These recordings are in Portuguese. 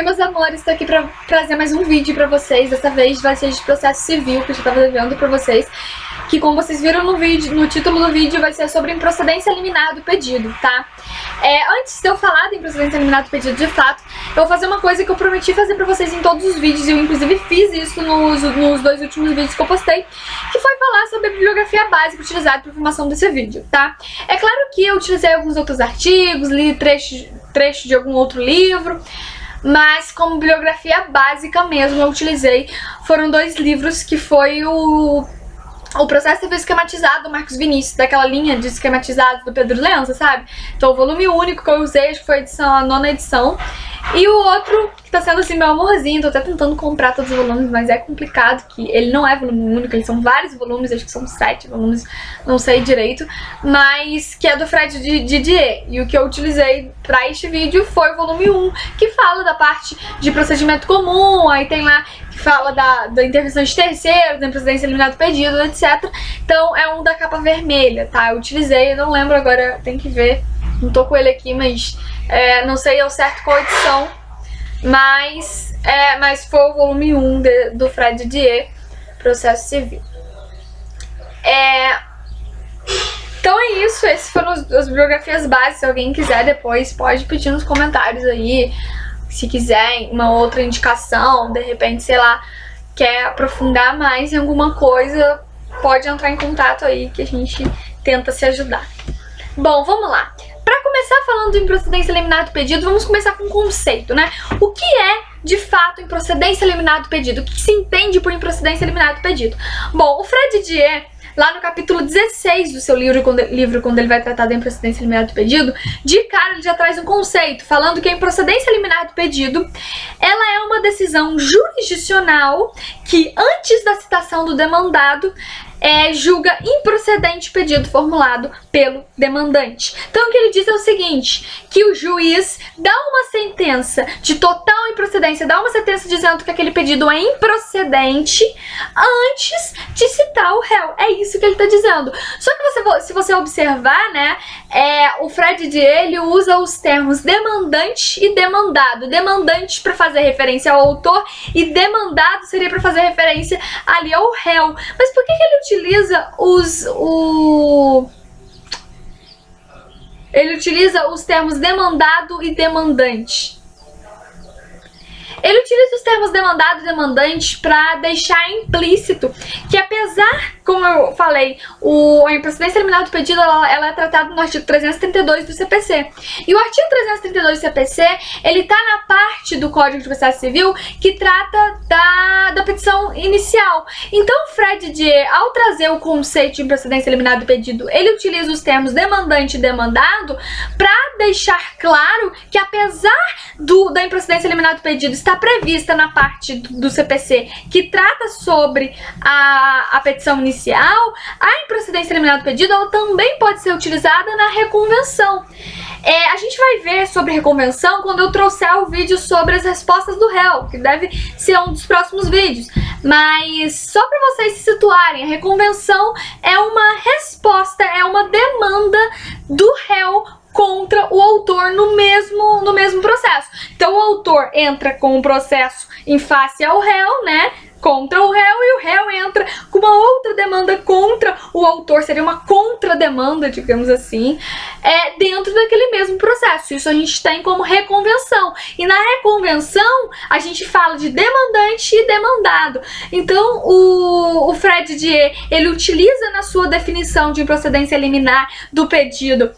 Oi, meus amores, tô aqui pra trazer mais um vídeo pra vocês. Dessa vez vai ser de processo civil, que eu já tava devendo pra vocês. Que, como vocês viram no vídeo, no título do vídeo, vai ser sobre improcedência liminar do pedido, tá? Antes de eu falar da improcedência liminar do pedido de fato, eu vou fazer uma coisa que eu prometi fazer pra vocês em todos os vídeos. Eu, inclusive, fiz isso nos dois últimos vídeos que eu postei, que foi falar sobre a bibliografia básica utilizada para a formação desse vídeo, tá? É claro que eu utilizei alguns outros artigos, li trechos de algum outro livro, mas como bibliografia básica mesmo eu utilizei, foram dois livros, que foi o Processo Civil Esquematizado do Marcos Vinícius, daquela linha de esquematizados do Pedro Lença, sabe? Então o volume único que eu usei, acho que foi a nona edição. E o outro, que tá sendo assim meu amorzinho, tô até tentando comprar todos os volumes, mas é complicado, que ele não é volume único, eles são vários volumes, acho que são 7 volumes, não sei direito, mas que é do Fred Didier. E o que eu utilizei pra este vídeo foi o volume 1, que fala da parte de procedimento comum, aí tem lá que fala da intervenção de terceiros, da improcedência liminar do pedido, etc. Então é um da capa vermelha, tá? Eu utilizei, eu não lembro agora, tem que ver, não tô com ele aqui, mas não sei ao certo qual edição, mas foi o volume 1 do Fred Didier, Processo Civil. Então é isso, essas foram as bibliografias básicas. Se alguém quiser depois, pode pedir nos comentários aí, se quiser uma outra indicação, de repente, sei lá, quer aprofundar mais em alguma coisa, pode entrar em contato aí que a gente tenta se ajudar. Bom, vamos lá. Para começar falando de improcedência liminar do pedido, vamos começar com um conceito, né? O que é, de fato, improcedência liminar do pedido? O que se entende por improcedência liminar do pedido? Bom, o Fred Didier, lá no capítulo 16 do seu livro, quando ele vai tratar da improcedência liminar do pedido, de cara ele já traz um conceito, falando que a improcedência liminar do pedido, ela é uma decisão jurisdicional que, antes da citação do demandado, julga improcedente o pedido formulado pelo demandante. Então o que ele diz é o seguinte, que o juiz dá uma sentença de total improcedência, dá uma sentença dizendo que aquele pedido é improcedente antes de citar o réu. É isso que ele está dizendo. Só que se você observar, né, o Fred Didier, ele usa os termos demandante e demandado. Demandante para fazer referência ao autor e demandado seria para fazer referência ali ao réu. Mas por que ele utiliza os termos demandado e demandante? Ele utiliza os termos demandado e demandante para deixar implícito que, apesar, como eu falei, a improcedência liminar do pedido ela é tratada no artigo 332 do CPC. E o artigo 332 do CPC, ele tá na parte do Código de Processo Civil que trata da petição inicial. Então, o Fred Didier, ao trazer o conceito de improcedência liminar do pedido, ele utiliza os termos demandante e demandado para deixar claro que, apesar da improcedência liminar do pedido está prevista na parte do CPC que trata sobre a petição inicial, a improcedência liminar do pedido ela também pode ser utilizada na reconvenção. A gente vai ver sobre reconvenção quando eu trouxer o vídeo sobre as respostas do réu, que deve ser um dos próximos vídeos. Mas só para vocês se situarem, a reconvenção é uma resposta, é uma demanda do réu contra o autor no mesmo processo. Então o autor entra com um processo em face ao réu, né, contra o réu, e o réu entra com uma outra demanda contra o autor, seria uma contrademanda, digamos assim, dentro daquele mesmo processo. Isso a gente tem como reconvenção. E na reconvenção a gente fala de demandante e demandado. Então o Fred Didier, ele utiliza na sua definição de improcedência liminar do pedido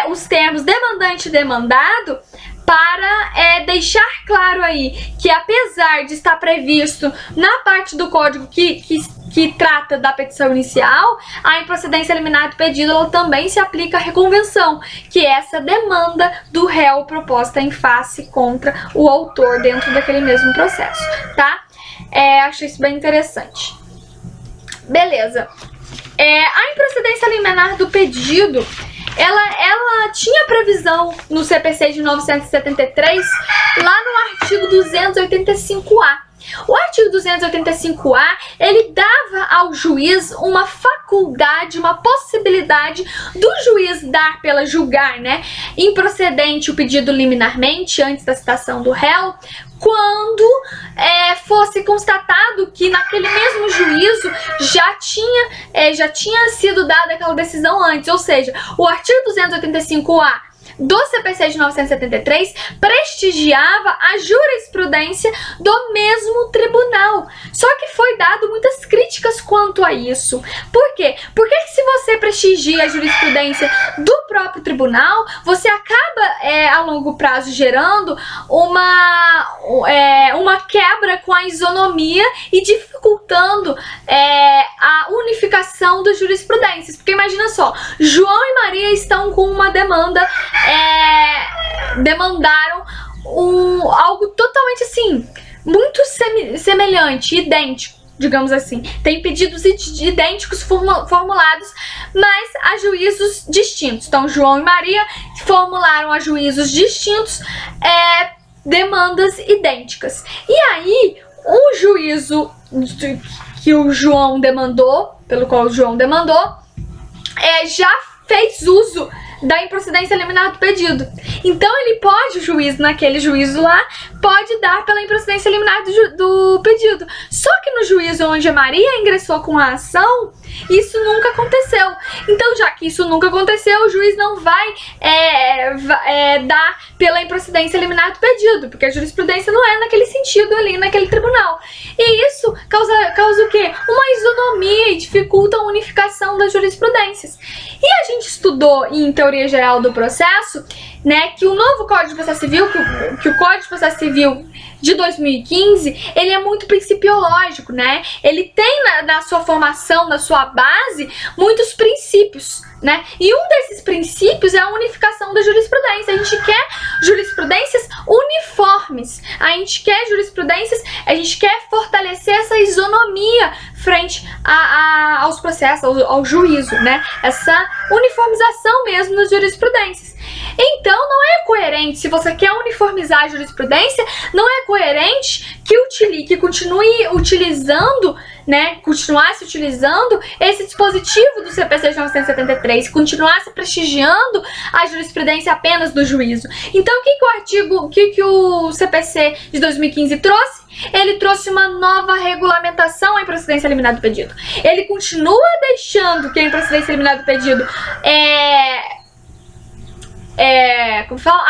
os termos demandante e demandado para deixar claro aí que, apesar de estar previsto na parte do código que trata da petição inicial, a improcedência liminar do pedido ela também se aplica à reconvenção, que é essa demanda do réu proposta em face contra o autor dentro daquele mesmo processo, tá? Acho isso bem interessante. Beleza. A improcedência liminar do pedido, ela tinha previsão no CPC de 1973, lá no artigo 285A. O artigo 285A, ele dava ao juiz uma faculdade faculdade, uma possibilidade do juiz dar pela julgar, né, improcedente o pedido liminarmente antes da citação do réu, quando fosse constatado que naquele mesmo juízo já tinha sido dada aquela decisão antes, ou seja, o artigo 285-A do CPC de 1973 prestigiava a jurisprudência do mesmo tribunal. Só que foi dado muitas críticas quanto a isso. Por quê? Porque se você prestigia a jurisprudência do próprio tribunal, você acaba a longo prazo gerando uma quebra com a isonomia e dificultando a unificação das jurisprudências. Porque imagina só, João e Maria estão com uma demanda, demandaram algo totalmente assim, muito semelhante, idêntico, digamos assim. Tem pedidos idênticos formulados, mas a juízos distintos. Então, João e Maria formularam a juízos distintos demandas idênticas. E aí, o juízo que o João demandou, pelo qual o João demandou, já fez uso da improcedência liminar do pedido. Então ele pode, o juiz naquele juízo lá, pode dar pela improcedência liminar do pedido. Só que no juízo onde a Maria ingressou com a ação, isso nunca aconteceu. Então, já que isso nunca aconteceu, o juiz não vai dar pela improcedência liminar do pedido, porque a jurisprudência não é naquele sentido ali, naquele tribunal. E isso causa o quê? Uma isonomia e dificulta a unificação das jurisprudências. E a gente estudou em Teoria Geral do Processo, né, que o novo Código de Processo Civil, que o Código de Processo Civil de 2015, ele é muito principiológico, né? Ele tem na sua formação, na sua base, muitos princípios, né? E um desses princípios é a unificação da jurisprudência. A gente quer jurisprudências uniformes. A gente quer fortalecer essa isonomia frente aos processos, ao juízo, né? Essa uniformização mesmo das jurisprudências. Então, não é coerente, se você quer uniformizar a jurisprudência, não é coerente que continue utilizando, né, continuasse utilizando esse dispositivo do CPC de 1973, continuasse prestigiando a jurisprudência apenas do juízo. Então, o que o CPC de 2015 trouxe? Ele trouxe uma nova regulamentação à improcedência liminar do pedido. Ele continua deixando que a improcedência liminar do pedido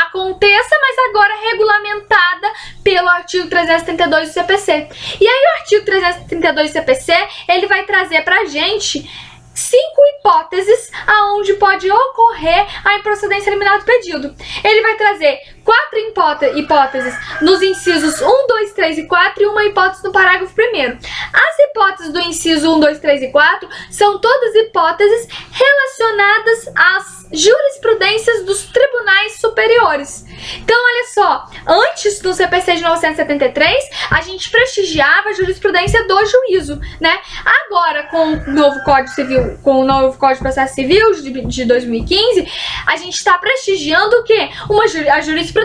aconteça, mas agora regulamentada pelo artigo 332 do CPC. E aí o artigo 332 do CPC, ele vai trazer pra gente 5 hipóteses aonde pode ocorrer a improcedência liminar do pedido. Ele vai trazer 4 hipóteses nos incisos 1, 2, 3 e 4 e uma hipótese no parágrafo 1º. As hipóteses do inciso 1, 2, 3 e 4 são todas hipóteses relacionadas às jurisprudências dos tribunais superiores. Então, olha só, antes do CPC de 1973, a gente prestigiava a jurisprudência do juízo, né? Agora, com o novo Código Civil, com o novo Código de Processo Civil de 2015, a gente está prestigiando o quê? A jurisprudência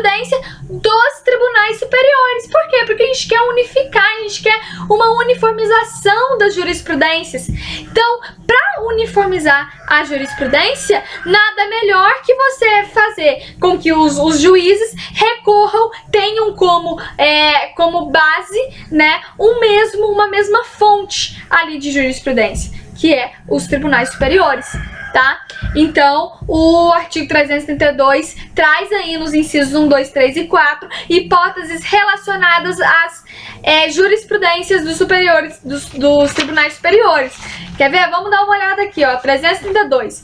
dos tribunais superiores. Por quê? Porque a gente quer unificar, a gente quer uma uniformização das jurisprudências. Então, para uniformizar a jurisprudência, nada melhor que você fazer com que os juízes recorram, tenham como base, né, uma mesma fonte ali de jurisprudência, que é os tribunais superiores, tá? Então, o artigo 332 traz aí nos incisos 1, 2, 3 e 4 hipóteses relacionadas às jurisprudências dos tribunais superiores. Quer ver? Vamos dar uma olhada aqui, ó, 332.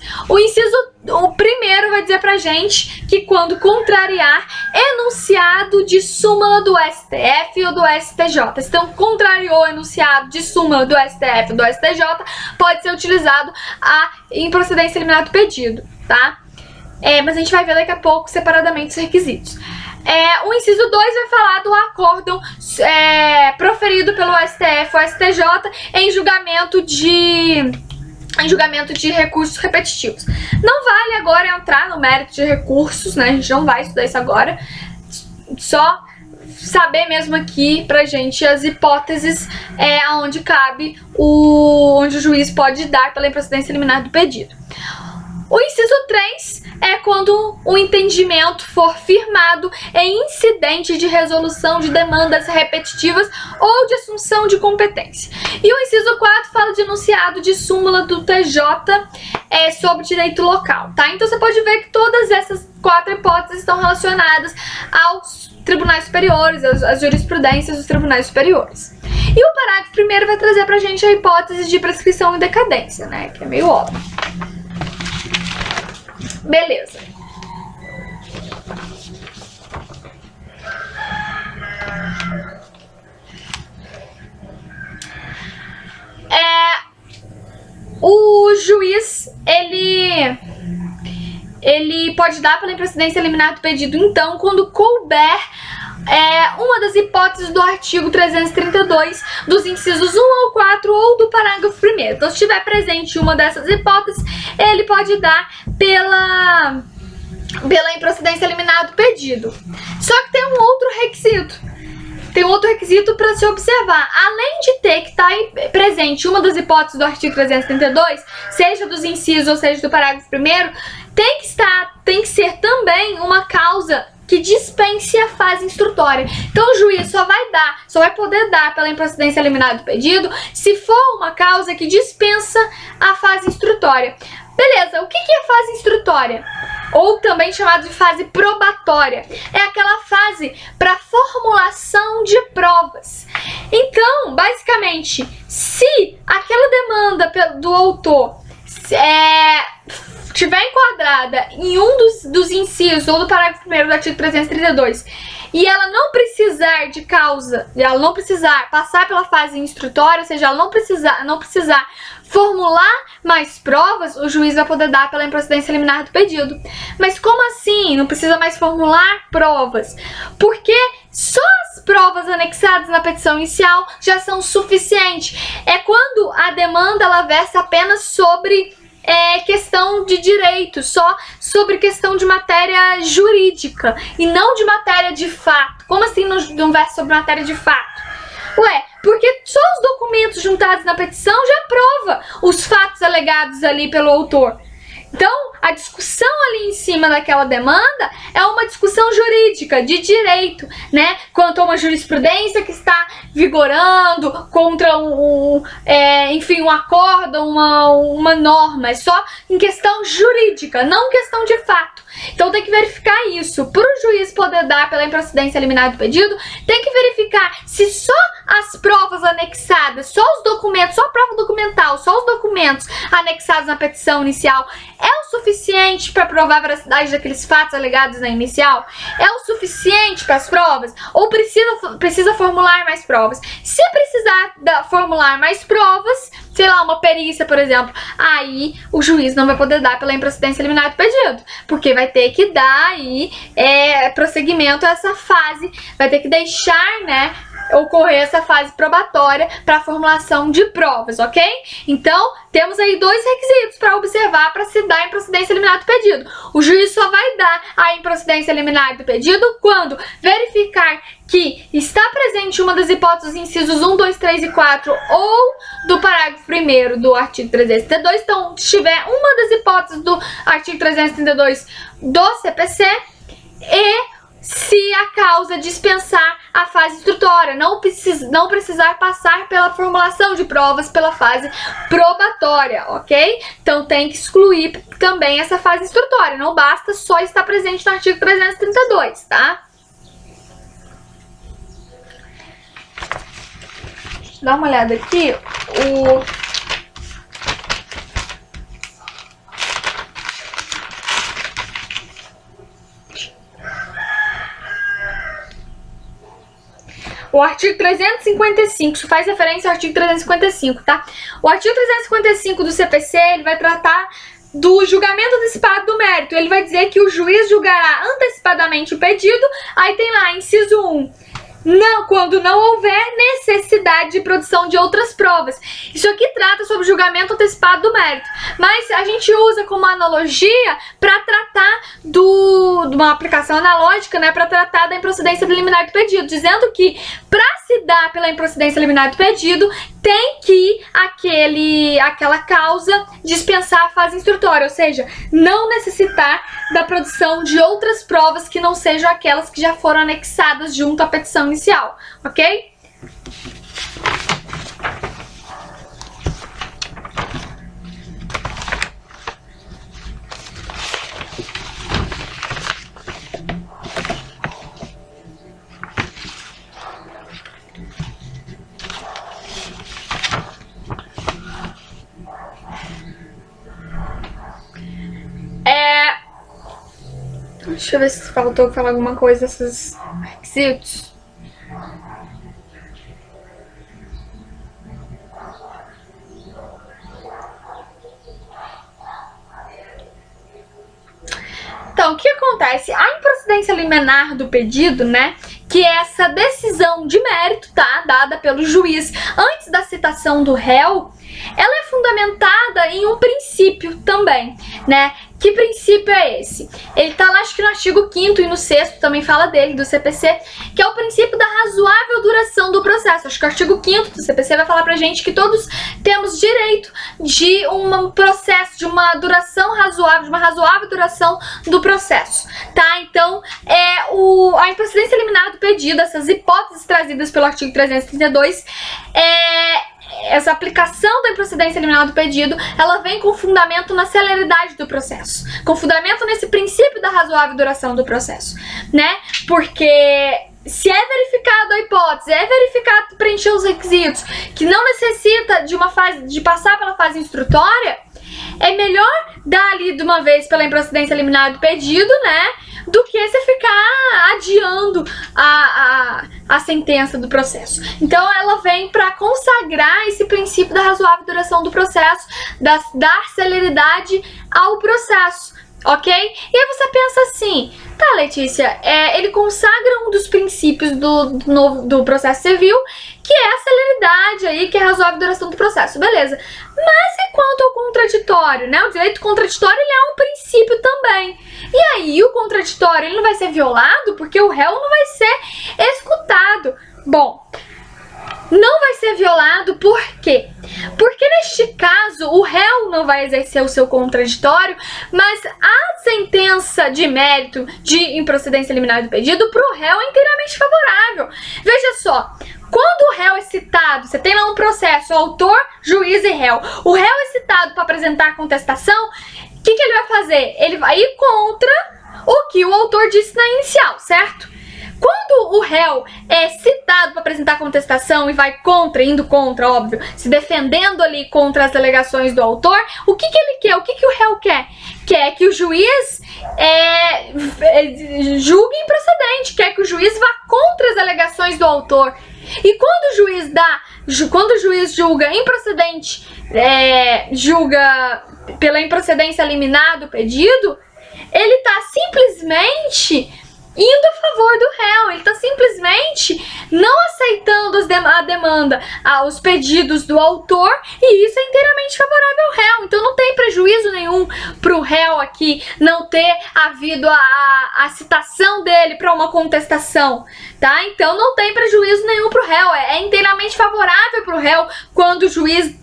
O primeiro vai dizer pra gente que quando contrariar enunciado de súmula do STF ou do STJ. Então, contrariou enunciado de súmula do STF ou do STJ, pode ser utilizado a improcedência liminar do pedido, tá? Mas a gente vai ver daqui a pouco separadamente os requisitos. O inciso 2 vai falar do acórdão proferido pelo STF ou STJ em julgamento de recursos repetitivos. Não vale agora entrar no mérito de recursos, né? A gente não vai estudar isso agora. Só saber mesmo aqui pra gente as hipóteses aonde cabe onde o juiz pode dar pela improcedência liminar do pedido. O inciso 3 é quando o entendimento for firmado em incidente de resolução de demandas repetitivas ou de assunção de competência. E o inciso 4 fala de enunciado de súmula do TJ sobre direito local, tá? Então você pode ver que todas essas 4 hipóteses estão relacionadas aos tribunais superiores, às jurisprudências dos tribunais superiores. E o parágrafo primeiro vai trazer pra gente a hipótese de prescrição e decadência, né? Que é meio óbvio. Beleza. O juiz, ele pode dar pela improcedência liminar do pedido, então, quando couber uma das hipóteses do artigo 332 dos incisos 1 ao 4 ou do parágrafo 1º. Então, se estiver presente uma dessas hipóteses, ele pode dar pela improcedência liminar do pedido. Só que tem um outro requisito. Tem outro requisito para se observar. Além de ter que estar presente uma das hipóteses do artigo 332, seja dos incisos ou seja do parágrafo 1º, tem que ser também uma causa que dispense a fase instrutória. Então o juiz só vai poder dar pela improcedência liminar do pedido se for uma causa que dispensa a fase instrutória. Beleza, o que é fase instrutória? Ou também chamado de fase probatória. É aquela fase para formulação de provas. Então, basicamente, se aquela demanda do autor estiver enquadrada em um dos incisos ou do parágrafo 1º do artigo 332 e ela não precisar de causa, ela não precisar passar pela fase instrutória, ou seja, ela não precisar formular mais provas, o juiz vai poder dar pela improcedência liminar do pedido. Mas como assim? Não precisa mais formular provas? Porque só as provas anexadas na petição inicial já são suficientes. É quando a demanda ela versa apenas sobre questão de direito, só sobre questão de matéria jurídica e não de matéria de fato. Como assim não versa sobre matéria de fato? Ué, porque só os documentos juntados na petição já prova os fatos alegados ali pelo autor. Então, a discussão ali em cima daquela demanda é uma discussão jurídica, de direito, né? Quanto a uma jurisprudência que está vigorando contra um acórdão, uma norma. É só em questão jurídica, não questão de fato. Então tem que verificar isso. Para o juiz poder dar pela improcedência liminar do pedido, tem que verificar se só as provas anexadas, só os documentos, só a prova documental, só os documentos anexados na petição inicial é o suficiente para provar a veracidade daqueles fatos alegados na inicial? É o suficiente para as provas? Ou precisa formular mais provas? Se precisar formular mais provas, sei lá, uma perícia, por exemplo, aí o juiz não vai poder dar pela improcedência liminar do pedido, porque vai ter que dar aí prosseguimento a essa fase, vai ter que deixar, né, ocorrer essa fase probatória para a formulação de provas, ok? Então, temos aí 2 requisitos para observar para se dar a improcedência liminar do pedido. O juiz só vai dar a improcedência liminar do pedido quando verificar que está presente uma das hipóteses incisos 1, 2, 3 e 4 ou do parágrafo 1º do artigo 332. Então, se tiver uma das hipóteses do artigo 332 do CPC e se a causa dispensar a fase instrutória, não precisar passar pela formulação de provas pela fase probatória, ok? Então tem que excluir também essa fase instrutória, não basta só estar presente no artigo 332, tá? Deixa eu dar uma olhada aqui, O artigo 355, isso faz referência ao artigo 355, tá? O artigo 355 do CPC, ele vai tratar do julgamento antecipado do mérito. Ele vai dizer que o juiz julgará antecipadamente o pedido, aí tem lá, inciso 1, quando não houver necessidade de produção de outras provas. Isso aqui trata sobre o julgamento antecipado do mérito, mas a gente usa como analogia para tratar de uma aplicação analógica, né, para tratar da improcedência liminar do pedido, dizendo que para se dar pela improcedência liminar do pedido, tem que aquela causa dispensar a fase instrutória, ou seja, não necessitar da produção de outras provas que não sejam aquelas que já foram anexadas junto à petição inicial, ok? Deixa eu ver se faltou falar alguma coisa desses requisitos. Então, o que acontece? A improcedência liminar do pedido, né, que é essa decisão de mérito, tá, dada pelo juiz antes da citação do réu, ela é fundamentada em um princípio também, né? Que princípio é esse? Ele tá lá, acho que no artigo 5º e no 6º também fala dele, do CPC, que é o princípio da razoável duração do processo. Acho que o artigo 5º do CPC vai falar pra gente que todos temos direito de um processo, de uma duração razoável, de uma razoável duração do processo, tá? Então, a improcedência liminar do pedido, essas hipóteses trazidas pelo artigo 332, essa aplicação da improcedência liminar do pedido, ela vem com fundamento na celeridade do processo, com fundamento nesse princípio da razoável duração do processo, né? Porque se é verificado a hipótese, é verificado preencher os requisitos, que não necessita de passar pela fase instrutória, é melhor dar ali de uma vez pela improcedência liminar do pedido, né? Do que você ficar adiando a sentença do processo. Então ela vem para consagrar esse princípio da razoável duração do processo, dar celeridade ao processo, ok? E aí você pensa assim, tá, Letícia, ele consagra um dos princípios do processo civil, que é a celeridade aí, que é a razoável duração do processo, beleza. Mas e quanto ao contraditório, né? O direito contraditório, ele é um princípio também. E aí o contraditório, ele não vai ser violado porque o réu não vai ser escutado. Bom, não vai ser violado por quê? Porque neste caso o réu não vai exercer o seu contraditório, mas a sentença de mérito de improcedência liminar do pedido para o réu é inteiramente favorável. Veja só, quando o réu é citado, você tem lá um processo, autor, juiz e réu. O réu é citado para apresentar contestação, o que ele vai fazer? Ele vai ir contra o que o autor disse na inicial, certo? Quando o réu é citado para apresentar contestação e vai indo contra, óbvio, se defendendo ali contra as alegações do autor, o que ele quer? O que o réu quer? Quer que o juiz julgue improcedente, quer que o juiz vá contra as alegações do autor. E quando o juiz julga improcedente, julga pela improcedência liminar do pedido, ele está simplesmente indo a favor do réu, ele está simplesmente não aceitando a demanda, os pedidos do autor, e isso é inteiramente favorável ao réu. Então não tem prejuízo nenhum para o réu aqui não ter havido a citação dele para uma contestação, tá? Então não tem prejuízo nenhum para o réu, é inteiramente favorável para o réu quando o juiz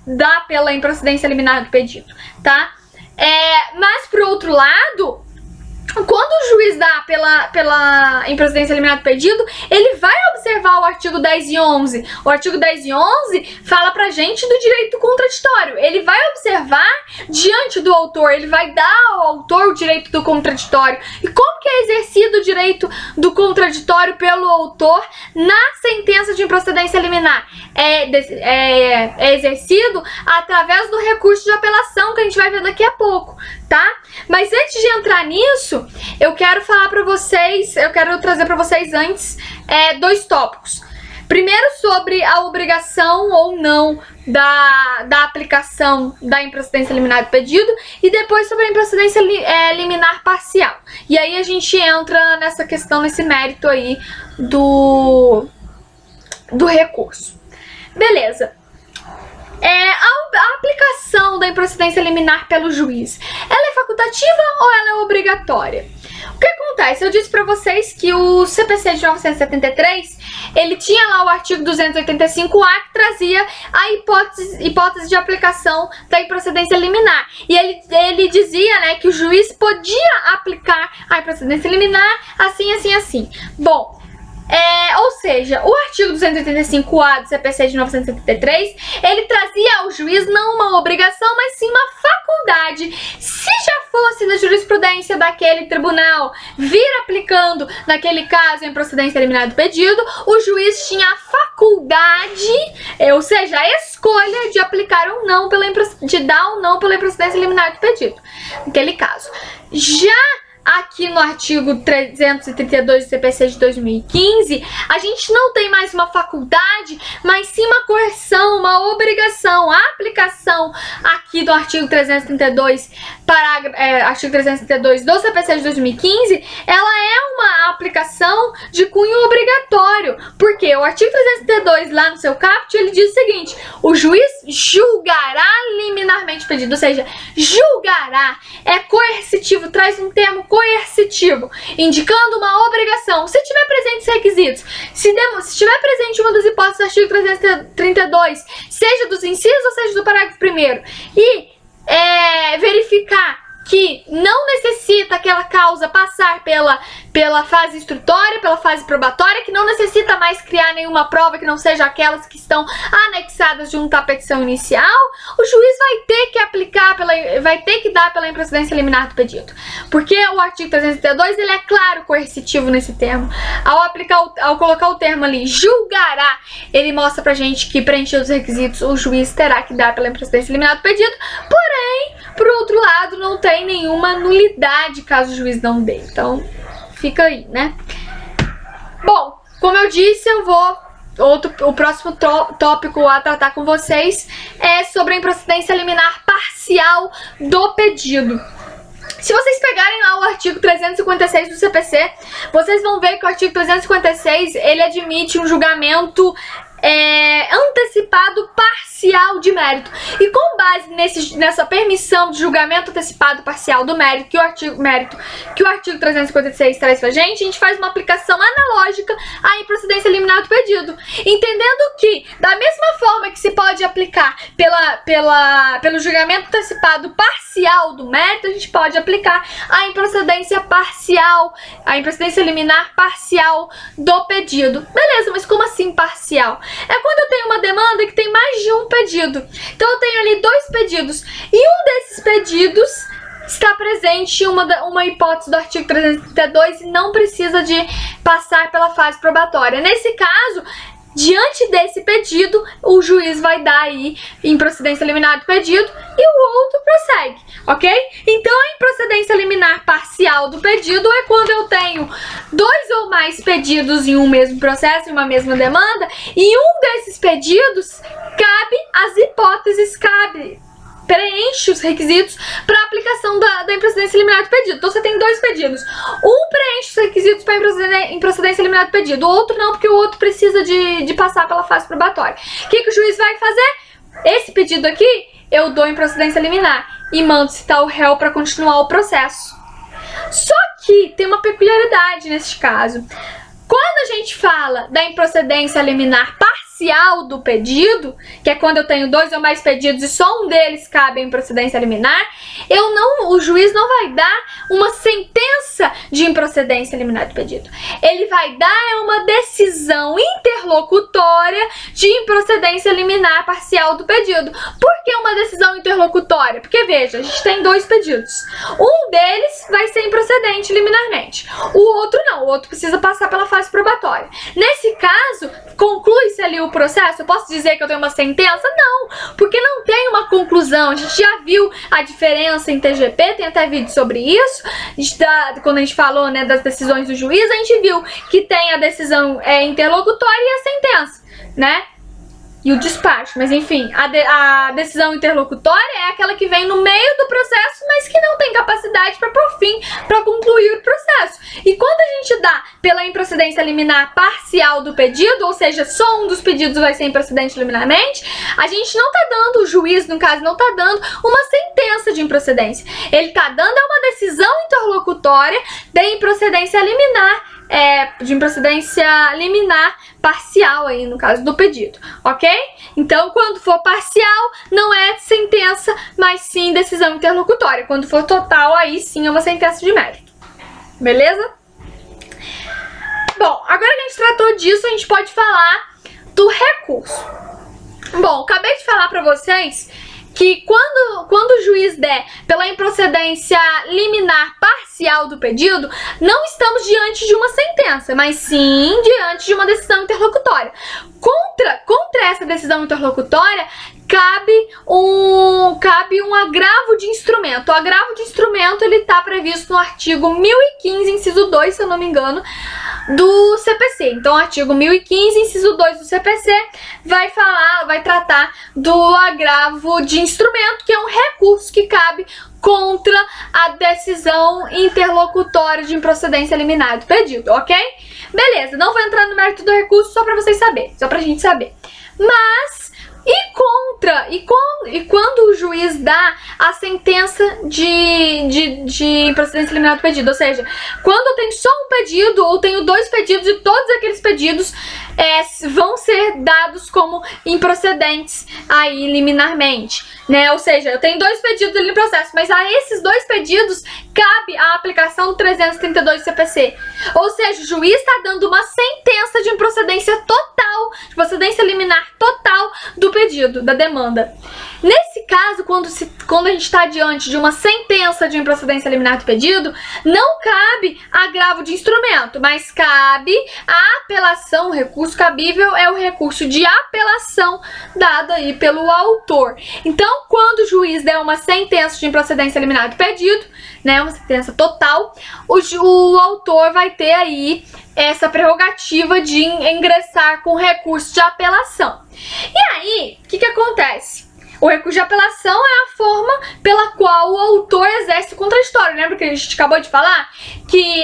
dá pela improcedência liminar do pedido, tá? Mas por outro lado, quando o juiz dá pela improcedência liminar do pedido, ele vai observar o artigo 10 e 11. O artigo 10 e 11 fala pra gente do direito contraditório. Ele vai observar diante do autor, ele vai dar ao autor o direito do contraditório. E como que é exercido o direito do contraditório pelo autor na sentença de improcedência liminar? É exercido através do recurso de apelação, que a gente vai ver daqui a pouco, tá? Mas antes de entrar nisso, eu quero trazer para vocês antes 2 tópicos. Primeiro, sobre a obrigação ou não da aplicação da improcedência liminar do pedido e depois sobre a improcedência liminar parcial. E aí a gente entra nessa questão, nesse mérito aí do recurso. Beleza. A aplicação da improcedência liminar pelo juiz, ela é facultativa ou ela é obrigatória? O que acontece? Eu disse pra vocês que o CPC de 1973, ele tinha lá o artigo 285A que trazia a hipótese de aplicação da improcedência liminar. E ele dizia, né, que o juiz podia aplicar a improcedência liminar assim, assim, assim. Bom, ou seja, o artigo 285A do CPC de 1973, ele trazia ao juiz não uma obrigação, mas sim uma faculdade. Se já fosse na jurisprudência daquele tribunal vir aplicando, naquele caso, a improcedência liminar do pedido, o juiz tinha a faculdade, ou seja, a escolha de aplicar ou não, de dar ou não pela improcedência liminar do pedido, naquele caso. Já aqui no artigo 332 do CPC de 2015, a gente não tem mais uma faculdade, mas sim uma coerção, uma obrigação. A aplicação aqui do artigo 332, artigo 332 do CPC de 2015, ela é uma aplicação de cunho obrigatório, porque o artigo 332 lá no seu caput, ele diz o seguinte: o juiz julgará liminarmente o pedido, ou seja, julgará é coercitivo, traz um termo coercitivo, indicando uma obrigação. Se tiver presente os requisitos, se tiver presente uma das hipóteses do artigo 332, seja dos incisos ou seja do parágrafo 1º, e verificar que não necessita aquela causa passar pela fase instrutória, pela fase probatória, que não necessita mais criar nenhuma prova que não seja aquelas que estão anexadas junto à petição inicial, o juiz vai ter que aplicar, vai ter que dar pela improcedência liminar do pedido. Porque o artigo 332, ele é claro, coercitivo nesse termo. Ao colocar o termo ali, julgará, ele mostra pra gente que, preenchidos os requisitos, o juiz terá que dar pela improcedência liminar do pedido, porém, por outro lado, não tem nenhuma nulidade caso o juiz não dê. Então, fica aí, né? Bom, como eu disse, o próximo tópico a tratar com vocês é sobre a improcedência liminar parcial do pedido. Se vocês pegarem lá o artigo 356 do CPC, vocês vão ver que o artigo 356, ele admite um julgamento antecipado parcial de mérito. E com base nessa permissão de julgamento antecipado parcial do mérito que o artigo 356 traz pra gente, a gente faz uma aplicação analógica à improcedência liminar do pedido, entendendo que, da mesma forma que se pode aplicar pelo julgamento antecipado parcial do mérito, a gente pode aplicar a improcedência liminar parcial do pedido. Beleza, mas como assim parcial? É quando eu tenho uma demanda que tem mais de um pedido. Então eu tenho ali 2 pedidos e um desses pedidos está presente uma hipótese do artigo 332 e não precisa de passar pela fase probatória. Nesse caso, diante desse pedido, o juiz vai dar aí improcedência liminar do pedido e o outro prossegue, ok? Então, a improcedência liminar parcial do pedido é quando eu tenho 2 ou mais pedidos em um mesmo processo, em uma mesma demanda, e um desses pedidos preenche os requisitos para aplicação da improcedência liminar do pedido. Então você tem 2 pedidos. Um preenche os requisitos para improcedência liminar do pedido, o outro não, porque o outro precisa de passar pela fase probatória. O que o juiz vai fazer? Esse pedido aqui, eu dou improcedência liminar e mando citar o réu para continuar o processo. Só que tem uma peculiaridade nesse caso. Quando a gente fala da improcedência liminar parcial do pedido, que é quando eu tenho 2 ou mais pedidos e só um deles cabe a improcedência liminar, o juiz não vai dar uma sentença de improcedência liminar do pedido. Ele vai dar uma decisão interlocutória de improcedência liminar parcial do pedido. Por que uma decisão interlocutória? Porque, veja, a gente tem 2 pedidos. Um deles vai ser improcedente liminarmente. O outro não. O outro precisa passar pela fase probatória. Nesse caso, conclui-se ali o processo? Eu posso dizer que eu tenho uma sentença? Não, porque não tem uma conclusão. A gente já viu a diferença em TGP, tem até vídeo sobre isso. Quando a gente falou, né, das decisões do juiz, a gente viu que tem a decisão interlocutória e a sentença, né? e o despacho. Mas enfim, a decisão interlocutória é aquela que vem no meio do processo, mas que não tem capacidade para por fim, para concluir o processo. E quando a gente dá pela improcedência liminar parcial do pedido, ou seja, só um dos pedidos vai ser improcedente liminarmente, a gente não tá dando, o juiz, no caso, não tá dando uma sentença de improcedência. Ele tá dando uma decisão interlocutória de improcedência liminar, de improcedência liminar parcial aí, no caso do pedido, ok? Então, quando for parcial, não é sentença, mas sim decisão interlocutória. Quando for total, aí sim é uma sentença de mérito. Beleza? Bom, agora que a gente tratou disso, a gente pode falar do recurso. Bom, acabei de falar pra vocês que quando o juiz der pela improcedência liminar parcial do pedido, não estamos diante de uma sentença, mas sim diante de uma decisão interlocutória. Contra essa decisão interlocutória, cabe um agravo de instrumento. O agravo de instrumento, ele está previsto no artigo 1015, inciso 2, se eu não me engano, do CPC. Então, o artigo 1015, inciso 2 do CPC vai tratar do agravo de instrumento, que é um recurso que cabe contra a decisão interlocutória de improcedência liminar do pedido, ok? Beleza, não vou entrar no mérito do recurso, só pra vocês saberem, só pra gente saber. Mas, e quando o juiz dá a sentença de improcedência liminar do pedido, ou seja, quando eu tenho só um pedido ou tenho dois pedidos e todos aqueles pedidos vão ser dados como improcedentes aí liminarmente, né? Ou seja, eu tenho dois pedidos ali no processo, mas a esses dois pedidos cabe a aplicação do 332 do CPC. Ou seja, o juiz está dando uma sentença de improcedência total, de procedência liminar total do pedido, da demanda. Nesse caso, quando a gente está diante de uma sentença de improcedência liminar do pedido, não cabe agravo de instrumento, mas cabe a apelação. O recurso cabível é o recurso de apelação dado aí pelo autor. Então, quando o juiz der uma sentença de improcedência liminar do pedido, né, uma sentença total, o autor vai ter aí essa prerrogativa de ingressar com recurso de apelação. E aí, o que acontece? O recurso de apelação é a forma pela qual o autor exerce o contraditório. Lembra que a gente acabou de falar? Que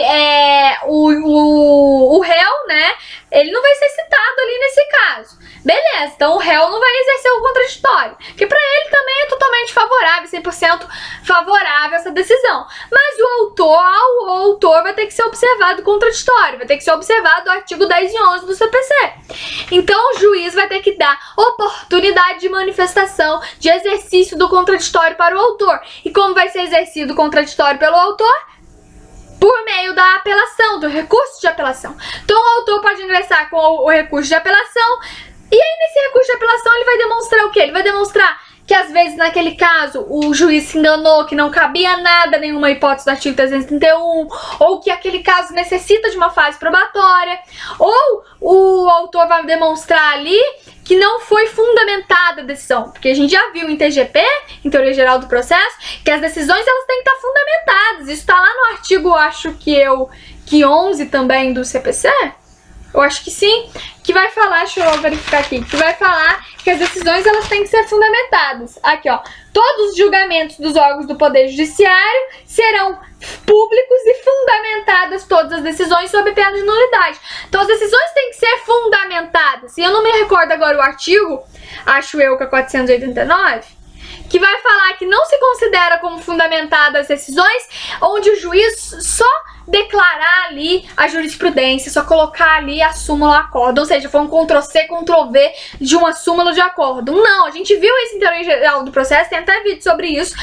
o réu, né, ele não vai ser citado ali nesse caso. Beleza, então o réu não vai exercer o contraditório, que para ele também é totalmente favorável, 100% favorável essa decisão. Mas ao autor vai ter que ser observado o contraditório, vai ter que ser observado o artigo 10 e 11 do CPC. Então o juiz vai ter que dar oportunidade de manifestação, de exercício do contraditório para o autor. E como vai ser exercido o contraditório pelo autor? Por meio da apelação, do recurso de apelação. Então o autor pode ingressar com o recurso de apelação. E aí, nesse recurso de apelação, ele vai demonstrar o quê? Ele vai demonstrar que, às vezes, naquele caso, o juiz se enganou, que não cabia nada, nenhuma hipótese do artigo 331, ou que aquele caso necessita de uma fase probatória, ou o autor vai demonstrar ali que não foi fundamentada a decisão, porque a gente já viu em TGP, em Teoria Geral do Processo, que as decisões elas têm que estar fundamentadas. Isso está lá no artigo, acho que 11 também do CPC. Eu acho que sim, que vai falar, deixa eu verificar aqui, que vai falar que as decisões elas têm que ser fundamentadas. Aqui, ó, todos os julgamentos dos órgãos do Poder Judiciário serão públicos e fundamentadas todas as decisões sob pena de nulidade. Então as decisões têm que ser fundamentadas. E eu não me recordo agora o artigo, acho eu que é 489, que vai falar que não se considera como fundamentadas as decisões onde o juiz só declarar ali a jurisprudência, só colocar ali a súmula acordo, ou seja, foi um Ctrl+C, Ctrl+V de uma súmula de acordo. Não, a gente viu isso em Teoria Geral do Processo, tem até vídeo sobre isso,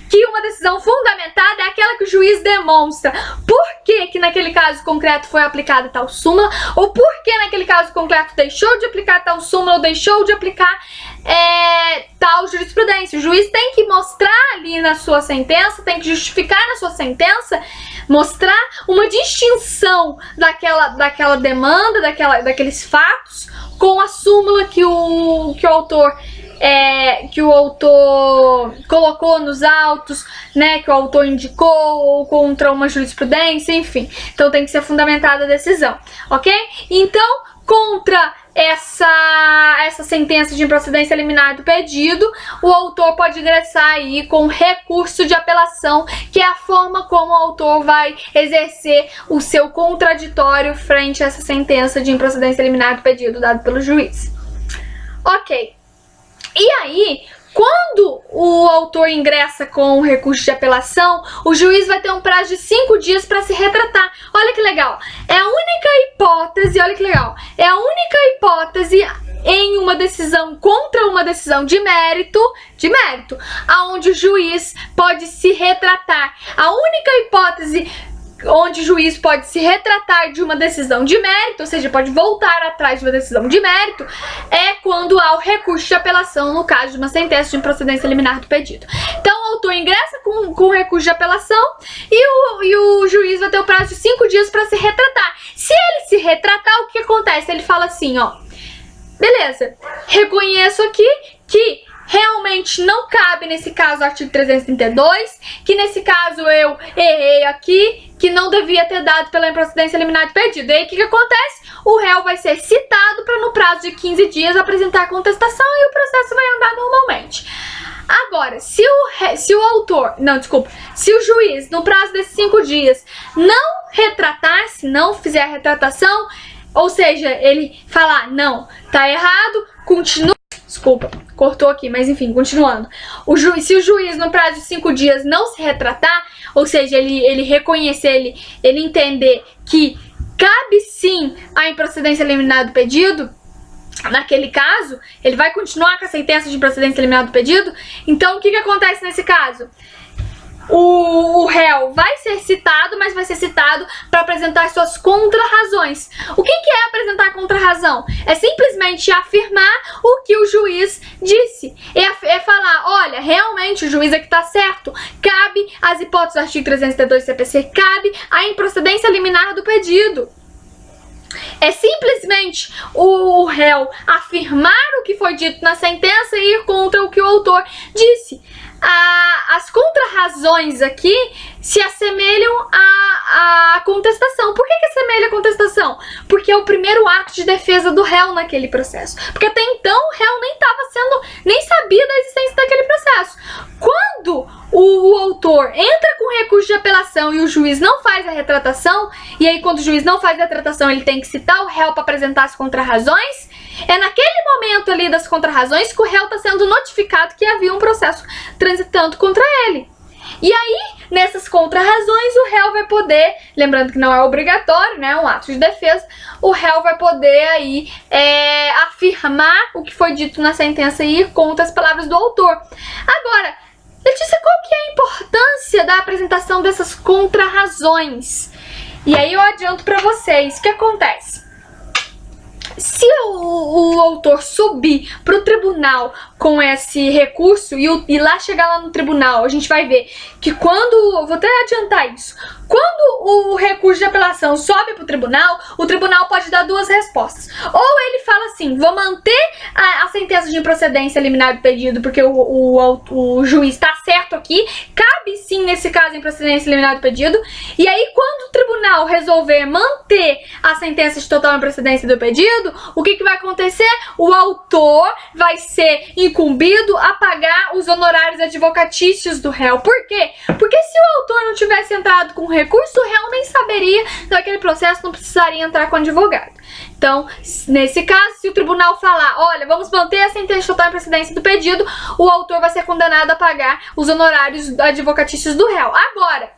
que uma decisão fundamentada é aquela que o juiz demonstra por que naquele caso concreto foi aplicada tal súmula, ou por que naquele caso concreto deixou de aplicar tal súmula, ou deixou de aplicar tal jurisprudência. O juiz tem que mostrar ali na sua sentença, tem que justificar na sua sentença, mostrar uma distinção daquela demanda, daqueles fatos, com a súmula que o autor colocou nos autos, né, que o autor indicou, ou contra uma jurisprudência, enfim. Então tem que ser fundamentada a decisão, ok? Então, contra essa sentença de improcedência liminar do pedido, o autor pode ingressar aí com recurso de apelação, que é a forma como o autor vai exercer o seu contraditório frente a essa sentença de improcedência liminar do pedido dado pelo juiz. Ok. E aí, quando o autor ingressa com o recurso de apelação, o juiz vai ter um prazo de 5 dias para se retratar. Olha que legal. É a única hipótese, olha que legal. É a única hipótese em uma decisão contra uma decisão de mérito, aonde o juiz pode se retratar. A única hipótese onde o juiz pode se retratar de uma decisão de mérito, ou seja, pode voltar atrás de uma decisão de mérito, é quando há o recurso de apelação no caso de uma sentença de improcedência liminar do pedido. Então o autor ingressa com recurso de apelação e o juiz vai ter o prazo de 5 dias para se retratar. Se ele se retratar, o que acontece? Ele fala assim, ó, beleza, reconheço aqui que realmente não cabe nesse caso o artigo 332, que nesse caso eu errei aqui, que não devia ter dado pela improcedência liminar do pedido. E aí o que acontece? O réu vai ser citado para no prazo de 15 dias apresentar a contestação e o processo vai andar normalmente. Agora, se o juiz no prazo desses 5 dias não retratar, se não fizer a retratação, ou seja, ele falar, não, tá errado, continua. Desculpa, cortou aqui, mas enfim, continuando. Se o juiz no prazo de 5 dias não se retratar, ou seja, ele reconhecer, ele entender que cabe sim a improcedência liminar do pedido, naquele caso, ele vai continuar com a sentença de improcedência liminar do pedido. Então, o que acontece nesse caso? O réu vai ser citado, mas vai ser citado para apresentar suas contrarrazões. O que é apresentar contrarrazão? É simplesmente afirmar o que o juiz disse. É falar, olha, realmente o juiz aqui está certo. Cabe as hipóteses do artigo 332 do CPC, cabe a improcedência liminar do pedido. É simplesmente o réu afirmar o que foi dito na sentença e ir contra o que o autor disse. As contrarrazões aqui se assemelham à contestação. Por que assemelha a contestação? Porque é o primeiro ato de defesa do réu naquele processo. Porque até então o réu nem sabia da existência daquele processo. Quando o autor entra com recurso de apelação e o juiz não faz a retratação, e aí quando o juiz não faz a retratação ele tem que citar o réu para apresentar as contrarrazões, é naquele momento ali das contrarrazões que o réu está sendo notificado que havia um processo transitando contra ele. E aí, nessas contrarrazões, o réu vai poder, lembrando que não é obrigatório, né, é um ato de defesa, o réu vai poder aí afirmar o que foi dito na sentença e ir contra as palavras do autor. Agora, Letícia, qual que é a importância da apresentação dessas contrarrazões? E aí eu adianto para vocês o que acontece. Se o autor subir para o tribunal com esse recurso e lá chegar lá no tribunal, a gente vai ver que vou até adiantar isso, quando o recurso de apelação sobe para o tribunal pode dar duas respostas. Ou ele fala assim, vou manter a sentença de improcedência liminar do pedido porque o juiz está certo aqui, cabe sim nesse caso a improcedência liminar do pedido, e aí quando o tribunal resolver manter a sentença de total improcedência do pedido, o que vai acontecer? O autor vai ser incumbido a pagar os honorários advocatícios do réu. Por quê? Porque se o autor não tivesse entrado com recurso, o réu nem saberia daquele processo, não precisaria entrar com advogado. Então, nesse caso, se o tribunal falar, olha, vamos manter a sentença de total improcedência do pedido, o autor vai ser condenado a pagar os honorários advocatícios do réu. Agora,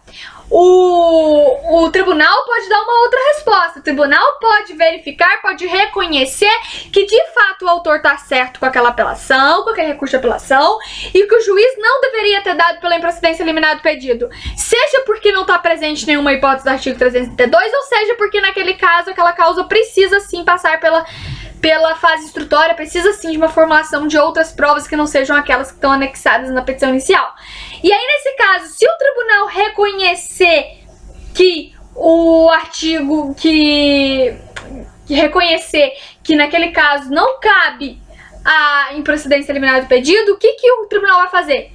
o tribunal pode dar uma outra resposta. O tribunal pode verificar, pode reconhecer que de fato o autor está certo com aquela apelação, com aquele recurso de apelação, e que o juiz não deveria ter dado pela improcedência liminar do pedido, seja porque não está presente nenhuma hipótese do artigo 332, ou seja porque naquele caso aquela causa precisa sim passar pela fase instrutória, precisa sim de uma formulação de outras provas que não sejam aquelas que estão anexadas na petição inicial. E aí, nesse caso, se o tribunal reconhecer que o artigo reconhecer que naquele caso não cabe a improcedência liminar do pedido, o que o tribunal vai fazer?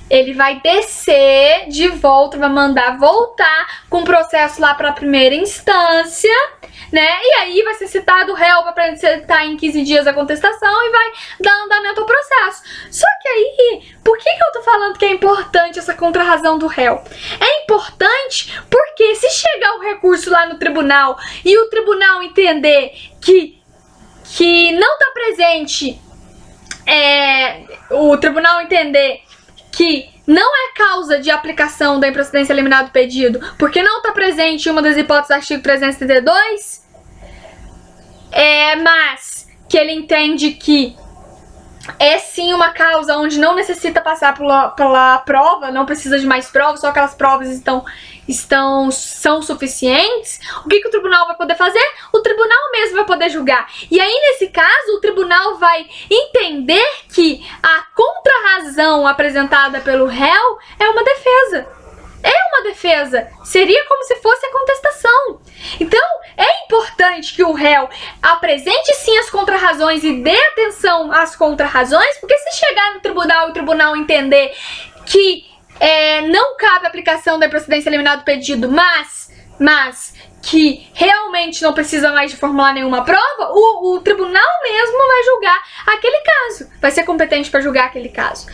ele vai descer de volta, vai mandar voltar com o processo lá para a primeira instância, né? E aí vai ser citado o réu para apresentar em 15 dias a contestação e vai dar andamento ao processo. Só que aí, por que eu tô falando que é importante essa contrarrazão do réu? É importante porque se chegar o recurso lá no tribunal e o tribunal entender que não tá presente, o tribunal entender que não é causa de aplicação da improcedência liminar do pedido, porque não está presente uma das hipóteses do artigo 332, mas que ele entende que é sim uma causa onde não necessita passar pela prova, não precisa de mais provas, só aquelas provas são suficientes. O que o tribunal vai poder fazer? O tribunal mesmo vai poder julgar. E aí, nesse caso, o tribunal vai entender que a contrarrazão apresentada pelo réu é uma defesa. Seria como se fosse a contestação. Então, é importante que o réu apresente sim as contrarrazões e dê atenção às contrarrazões, porque se chegar no tribunal e o tribunal entender que não cabe a aplicação da improcedência liminar do pedido, mas que realmente não precisa mais de formular nenhuma prova, o tribunal mesmo vai julgar aquele caso, vai ser competente para julgar aquele caso.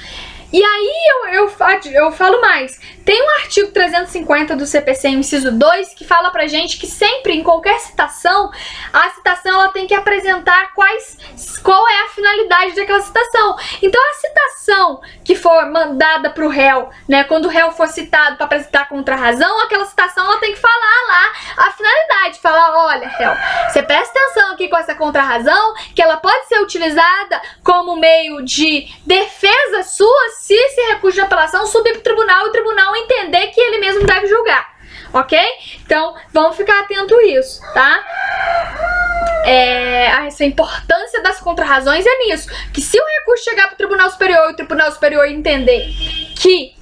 E aí eu falo mais. Tem um artigo 350 do CPC, inciso 2, que fala pra gente que sempre, em qualquer citação, a citação ela tem que apresentar qual é a finalidade daquela citação. Então a citação que for mandada pro réu, né, quando o réu for citado para apresentar contrarrazão, aquela citação ela tem que falar lá a finalidade. Falar, olha, réu, você presta atenção aqui com essa contrarrazão, que ela pode ser utilizada como meio de defesa sua se esse recurso de apelação subir para o tribunal e o tribunal entender que ele mesmo deve julgar, ok? Então, vamos ficar atento a isso, tá? Essa importância das contrarrazões é nisso, que se o recurso chegar para o Tribunal Superior e o Tribunal Superior entender que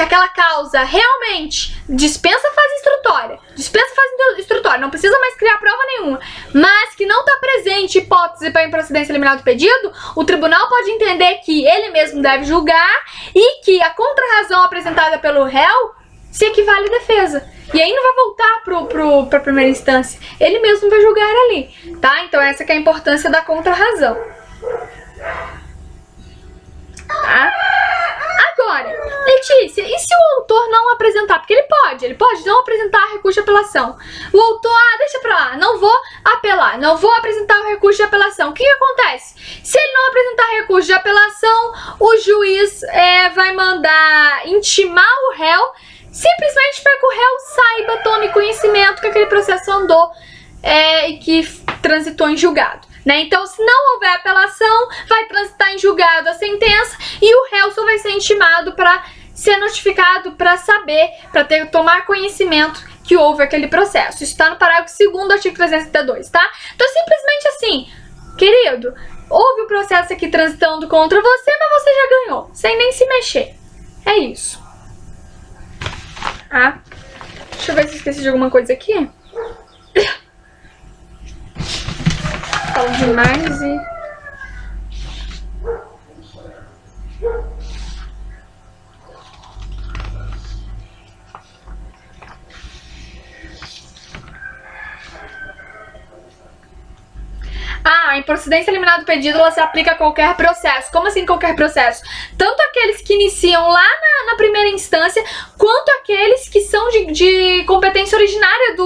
aquela causa realmente dispensa fase instrutória, não precisa mais criar prova nenhuma, mas que não está presente hipótese para improcedência liminar do pedido, o tribunal pode entender que ele mesmo deve julgar e que a contrarrazão apresentada pelo réu se equivale à defesa. E aí não vai voltar para a primeira instância, ele mesmo vai julgar ali, tá? Então essa que é a importância da contrarrazão. Tá? Agora, Letícia, e se o autor não apresentar? Porque ele pode não apresentar recurso de apelação. O autor, deixa pra lá, não vou apelar, não vou apresentar o recurso de apelação. O que acontece? Se ele não apresentar recurso de apelação, o juiz vai mandar intimar o réu, simplesmente para que o réu saiba, tome conhecimento que aquele processo andou e que transitou em julgado. Né? Então, se não houver apelação, vai transitar em julgado a sentença e o réu só vai ser intimado para ser notificado, para saber, para tomar conhecimento que houve aquele processo. Isso está no parágrafo 2º do artigo 332, tá? Então, simplesmente assim, querido, houve o processo aqui transitando contra você, mas você já ganhou, sem nem se mexer. É isso. Ah, deixa eu ver se eu esqueci de alguma coisa aqui. Falo demais e... A improcedência liminar do pedido ela se aplica a qualquer processo. Como assim qualquer processo? Tanto aqueles que iniciam lá na primeira instância, quanto aqueles que são de competência originária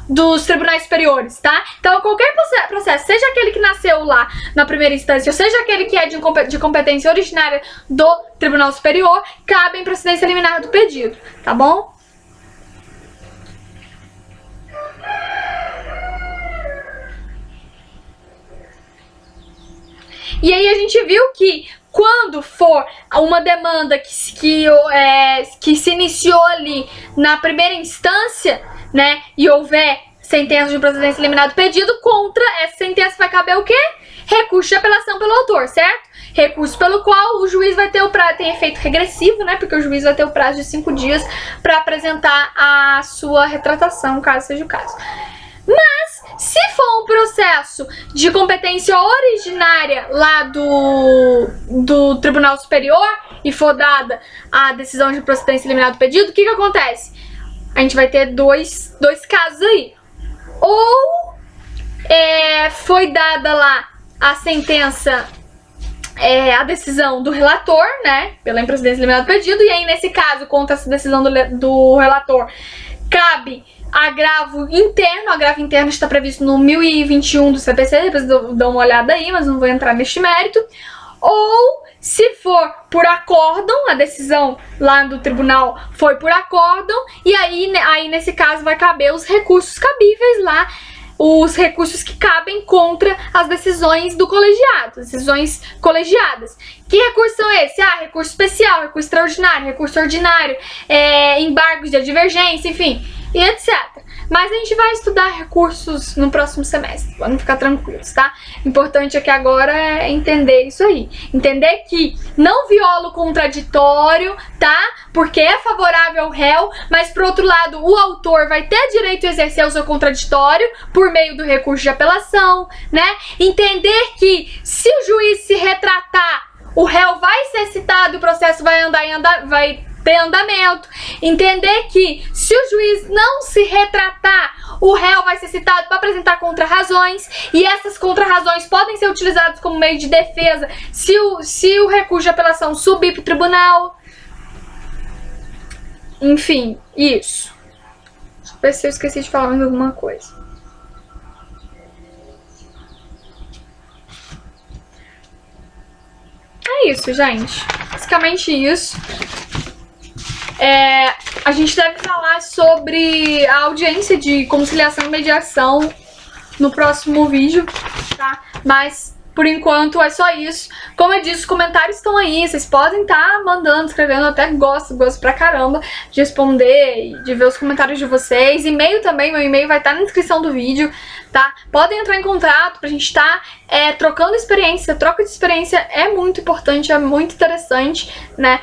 dos tribunais superiores, tá? Então qualquer processo, seja aquele que nasceu lá na primeira instância, ou seja aquele que é de competência originária do tribunal superior, cabe a improcedência liminar do pedido, tá bom? E aí a gente viu que quando for uma demanda que se iniciou ali na primeira instância, né, e houver sentença de improcedência liminar do pedido, contra essa sentença vai caber o quê? Recurso de apelação pelo autor, certo? Recurso pelo qual o juiz vai ter o prazo, tem efeito regressivo, né, porque o juiz vai ter o prazo de 5 dias para apresentar a sua retratação, caso seja o caso. Mas Se for um processo de competência originária lá do Tribunal Superior e for dada a decisão de procedência liminar do pedido, o que acontece? A gente vai ter dois casos aí. Ou foi dada lá a sentença, a decisão do relator, né, pela improcedência liminar do pedido, e aí nesse caso, contra essa decisão do relator, cabe agravo interno está previsto no 1021 do CPC, depois dou uma olhada aí, mas não vou entrar neste mérito. Ou, se for por acórdão, a decisão lá do tribunal foi por acórdão, e aí nesse caso vai caber os recursos cabíveis lá, os recursos que cabem contra as decisões do colegiado, decisões colegiadas. Que recursos são esses? Recurso especial, recurso extraordinário, recurso ordinário, embargos de divergência, enfim, e etc. Mas a gente vai estudar recursos no próximo semestre, vamos ficar tranquilos, tá? O importante aqui agora é entender isso aí. Entender que não viola o contraditório, tá? Porque é favorável ao réu, mas por outro lado, o autor vai ter direito a exercer o seu contraditório por meio do recurso de apelação, né? Entender que se o juiz se retratar, o réu vai ser citado e o processo vai vai ter andamento. Entender que se o juiz não se retratar, o réu vai ser citado para apresentar contrarrazões, e essas contrarrazões podem ser utilizadas como meio de defesa se o recurso de apelação subir para o tribunal. Enfim, isso. Deixa eu ver se eu esqueci de falar mais alguma coisa. É isso, gente. Basicamente isso. A gente deve falar sobre a audiência de conciliação e mediação no próximo vídeo, tá? Mas, por enquanto, é só isso. Como eu disse, os comentários estão aí. Vocês podem estar mandando, escrevendo. Eu até gosto pra caramba de responder e de ver os comentários de vocês. E-mail também, meu e-mail vai estar na descrição do vídeo, tá? Podem entrar em contato pra gente estar trocando experiência. Troca de experiência é muito importante, é muito interessante, né?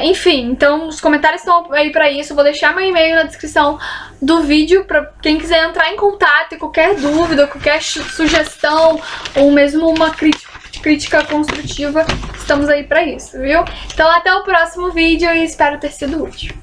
Enfim, então os comentários estão aí pra isso. Eu vou deixar meu e-mail na descrição do vídeo pra quem quiser entrar em contato e qualquer dúvida, qualquer sugestão ou mesmo uma crítica construtiva, estamos aí pra isso, viu? Então até o próximo vídeo e espero ter sido útil.